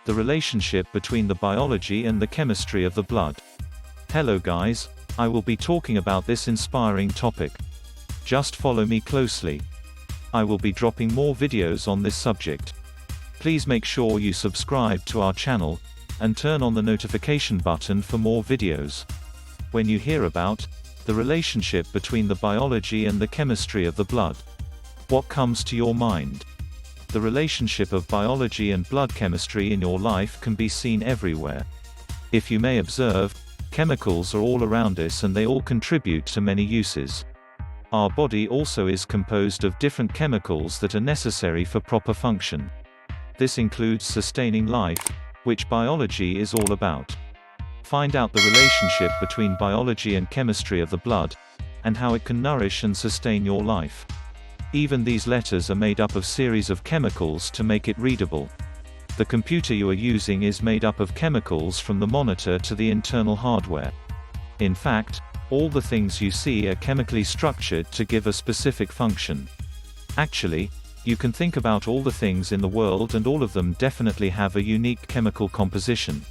the relationship between the biology and the chemistry of the blood. Hello guys, I will be talking about this inspiring topic. Just follow me closely. I will be dropping more videos on this subject. Please make sure you subscribe to our channel, and turn on the notification button for more videos. When you hear about the relationship between the biology and the chemistry of the blood, what comes to your mind? The relationship of biology and blood chemistry in your life can be seen everywhere. If you may observe, chemicals are all around us and they all contribute to many uses. Our body also is composed of different chemicals that are necessary for proper function. This includes sustaining life, which biology is all about. Find out the relationship between biology and chemistry of the blood, and how it can nourish and sustain your life. Even these letters are made up of series of chemicals to make it readable. The computer you are using is made up of chemicals from the monitor to the internal hardware. In fact, all the things you see are chemically structured to give a specific function. Actually, you can think about all the things in the world and all of them definitely have a unique chemical composition.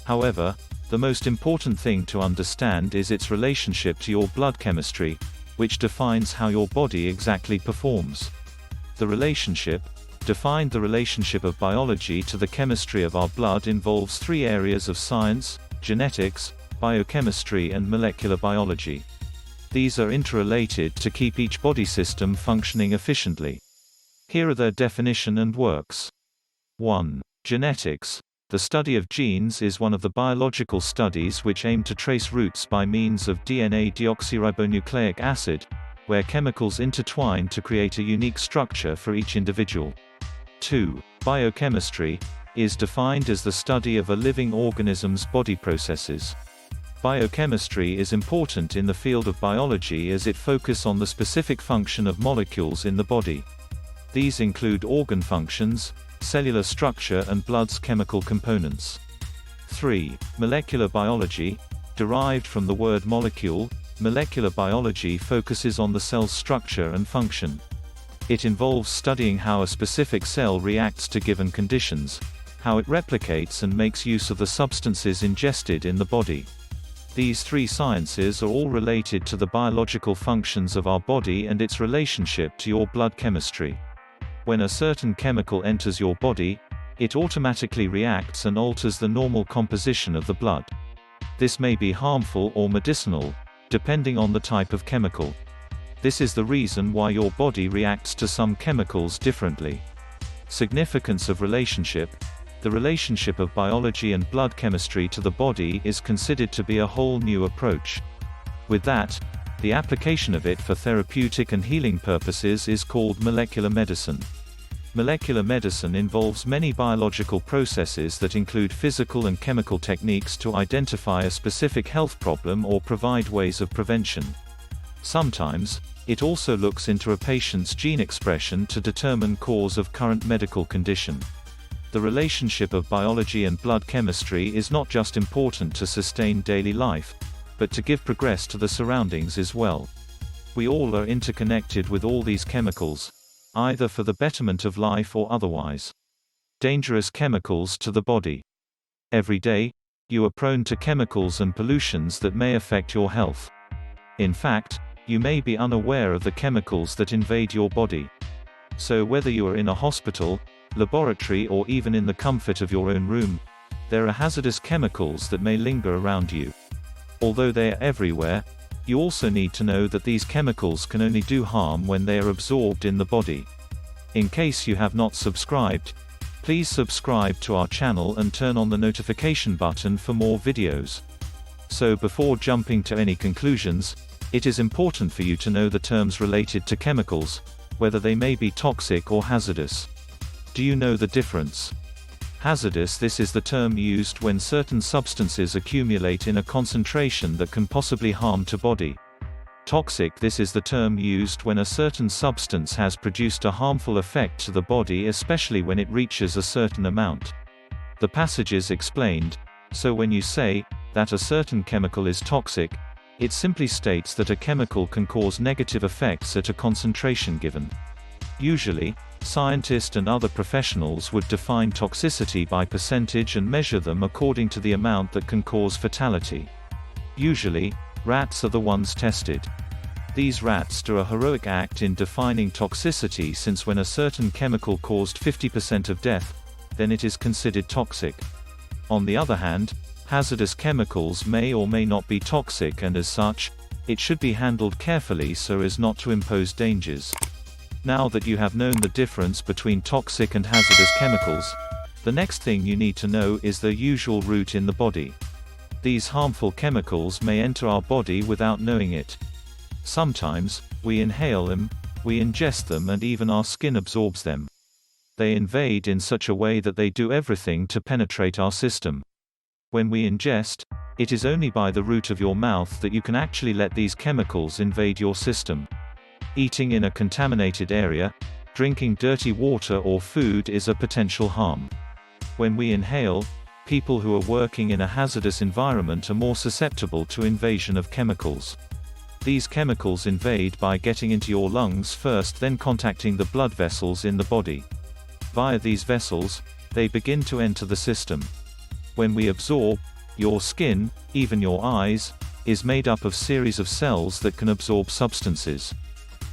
However, the most important thing to understand is its relationship to your blood chemistry, which defines how your body exactly performs. The relationship of biology to the chemistry of our blood involves three areas of science: genetics, biochemistry and molecular biology. These are interrelated to keep each body system functioning efficiently. Here are their definition and works. 1. Genetics. The study of genes is one of the biological studies which aim to trace roots by means of DNA deoxyribonucleic acid, where chemicals intertwine to create a unique structure for each individual. 2. Biochemistry is defined as the study of a living organism's body processes. Biochemistry is important in the field of biology as it focuses on the specific function of molecules in the body. These include organ functions, cellular structure and blood's chemical components. 3. Molecular biology, derived from the word molecule. Molecular biology focuses on the cell's structure and function. It involves studying how a specific cell reacts to given conditions, how it replicates and makes use of the substances ingested in the body. These three sciences are all related to the biological functions of our body and its relationship to your blood chemistry. When a certain chemical enters your body, it automatically reacts and alters the normal composition of the blood. This may be harmful or medicinal, depending on the type of chemical. This is the reason why your body reacts to some chemicals differently. Significance of relationship. The relationship of biology and blood chemistry to the body is considered to be a whole new approach. With that, the application of it for therapeutic and healing purposes is called molecular medicine. Molecular medicine involves many biological processes that include physical and chemical techniques to identify a specific health problem or provide ways of prevention. Sometimes, it also looks into a patient's gene expression to determine cause of current medical condition. The relationship of biology and blood chemistry is not just important to sustain daily life, but to give progress to the surroundings as well. We all are interconnected with all these chemicals, either for the betterment of life or otherwise. Dangerous chemicals to the body. Every day, you are prone to chemicals and pollutions that may affect your health. In fact, you may be unaware of the chemicals that invade your body. So whether you are in a hospital, laboratory or even in the comfort of your own room, there are hazardous chemicals that may linger around you. Although they are everywhere, you also need to know that these chemicals can only do harm when they are absorbed in the body. In case you have not subscribed, please subscribe to our channel and turn on the notification button for more videos. So before jumping to any conclusions, it is important for you to know the terms related to chemicals, whether they may be toxic or hazardous. Do you know the difference? Hazardous. This is the term used when certain substances accumulate in a concentration that can possibly harm to body. Toxic. This is the term used when a certain substance has produced a harmful effect to the body, especially when it reaches a certain amount. The passages explained. So when you say that a certain chemical is toxic, it simply states that a chemical can cause negative effects at a concentration given. Usually, Scientists and other professionals would define toxicity by percentage and measure them according to the amount that can cause fatality. Usually, rats are the ones tested. These rats do a heroic act in defining toxicity, since when a certain chemical caused 50% of death, then it is considered toxic. On the other hand, hazardous chemicals may or may not be toxic, and as such, it should be handled carefully so as not to impose dangers. Now that you have known the difference between toxic and hazardous chemicals, the next thing you need to know is their usual route in the body. These harmful chemicals may enter our body without knowing it. Sometimes, we inhale them, we ingest them, and even our skin absorbs them. They invade in such a way that they do everything to penetrate our system. When we ingest, it is only by the root of your mouth that you can actually let these chemicals invade your system. Eating in a contaminated area, drinking dirty water or food is a potential harm. When we inhale, people who are working in a hazardous environment are more susceptible to invasion of chemicals. These chemicals invade by getting into your lungs first, then contacting the blood vessels in the body. Via these vessels, they begin to enter the system. When we absorb, your skin, even your eyes, is made up of series of cells that can absorb substances.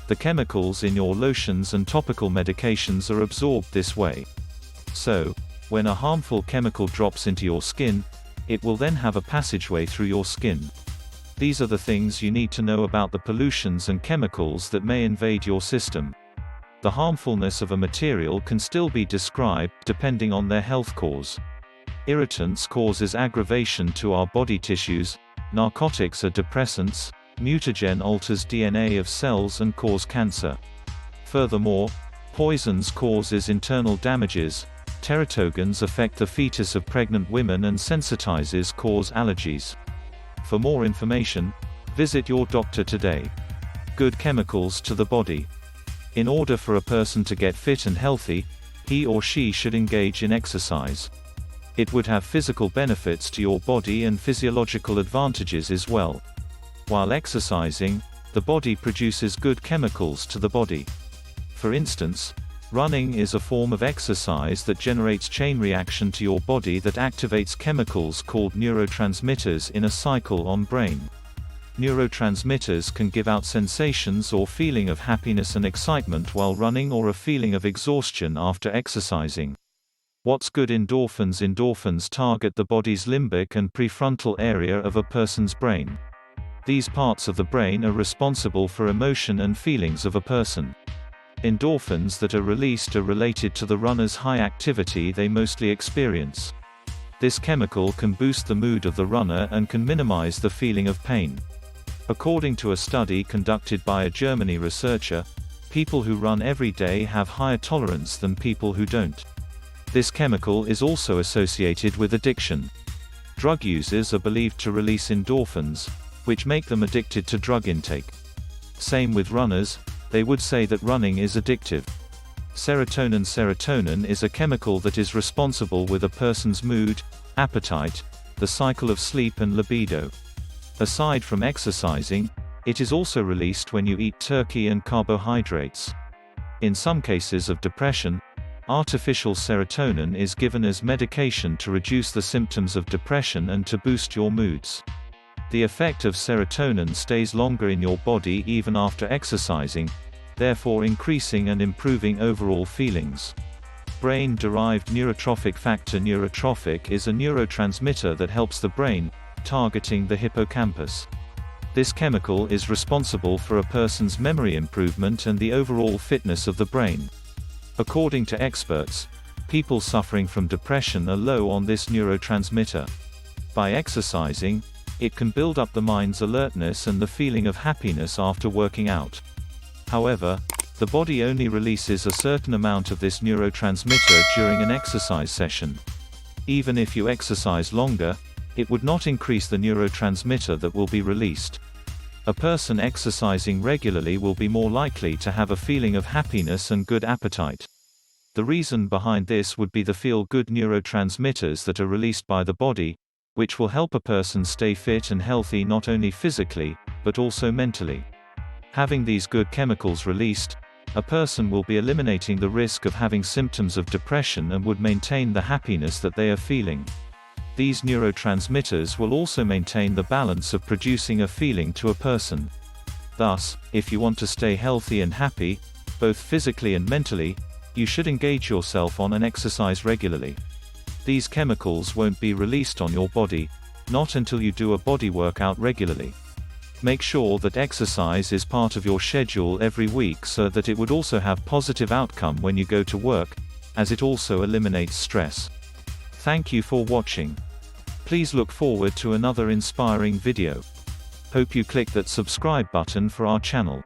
The chemicals in your lotions and topical medications are absorbed this way. So, when a harmful chemical drops into your skin, it will then have a passageway through your skin. These are the things you need to know about the pollutions and chemicals that may invade your system. The harmfulness of a material can still be described, depending on their health cause. Irritants causes aggravation to our body tissues, narcotics are depressants, mutagen alters DNA of cells and cause cancer. Furthermore, poisons causes internal damages, teratogens affect the fetus of pregnant women, and sensitizers cause allergies. For more information, visit your doctor today. Good chemicals to the body. In order for a person to get fit and healthy, he or she should engage in exercise. It would have physical benefits to your body and physiological advantages as well. While exercising, the body produces good chemicals to the body. For instance, running is a form of exercise that generates chain reaction to your body that activates chemicals called neurotransmitters in a cycle on brain. Neurotransmitters can give out sensations or feeling of happiness and excitement while running, or a feeling of exhaustion after exercising. What's good? Endorphins. Endorphins target the body's limbic and prefrontal area of a person's brain. These parts of the brain are responsible for emotion and feelings of a person. Endorphins that are released are related to the runner's high activity they mostly experience. This chemical can boost the mood of the runner and can minimize the feeling of pain. According to a study conducted by a German researcher, people who run every day have higher tolerance than people who don't. This chemical is also associated with addiction. Drug users are believed to release endorphins, which make them addicted to drug intake. Same with runners, they would say that running is addictive. Serotonin. Serotonin is a chemical that is responsible with a person's mood, appetite, the cycle of sleep and libido. Aside from exercising, it is also released when you eat turkey and carbohydrates. In some cases of depression, artificial serotonin is given as medication to reduce the symptoms of depression and to boost your moods. The effect of serotonin stays longer in your body even after exercising, therefore increasing and improving overall feelings. Brain-derived neurotrophic factor. Neurotrophic is a neurotransmitter that helps the brain, targeting the hippocampus. This chemical is responsible for a person's memory improvement and the overall fitness of the brain. According to experts, people suffering from depression are low on this neurotransmitter. By exercising, it can build up the mind's alertness and the feeling of happiness after working out. However, the body only releases a certain amount of this neurotransmitter during an exercise session. Even if you exercise longer, it would not increase the neurotransmitter that will be released. A person exercising regularly will be more likely to have a feeling of happiness and good appetite. The reason behind this would be the feel-good neurotransmitters that are released by the body, which will help a person stay fit and healthy not only physically, but also mentally. Having these good chemicals released, A person will be eliminating the risk of having symptoms of depression and would maintain the happiness that they are feeling. These neurotransmitters will also maintain the balance of producing a feeling to a person. Thus, if you want to stay healthy and happy, both physically and mentally, you should engage yourself on and exercise regularly. These chemicals won't be released on your body, not until you do a body workout regularly. Make sure that exercise is part of your schedule every week so that it would also have positive outcome when you go to work, as it also eliminates stress. Thank you for watching. Please look forward to another inspiring video. Hope you click that subscribe button for our channel.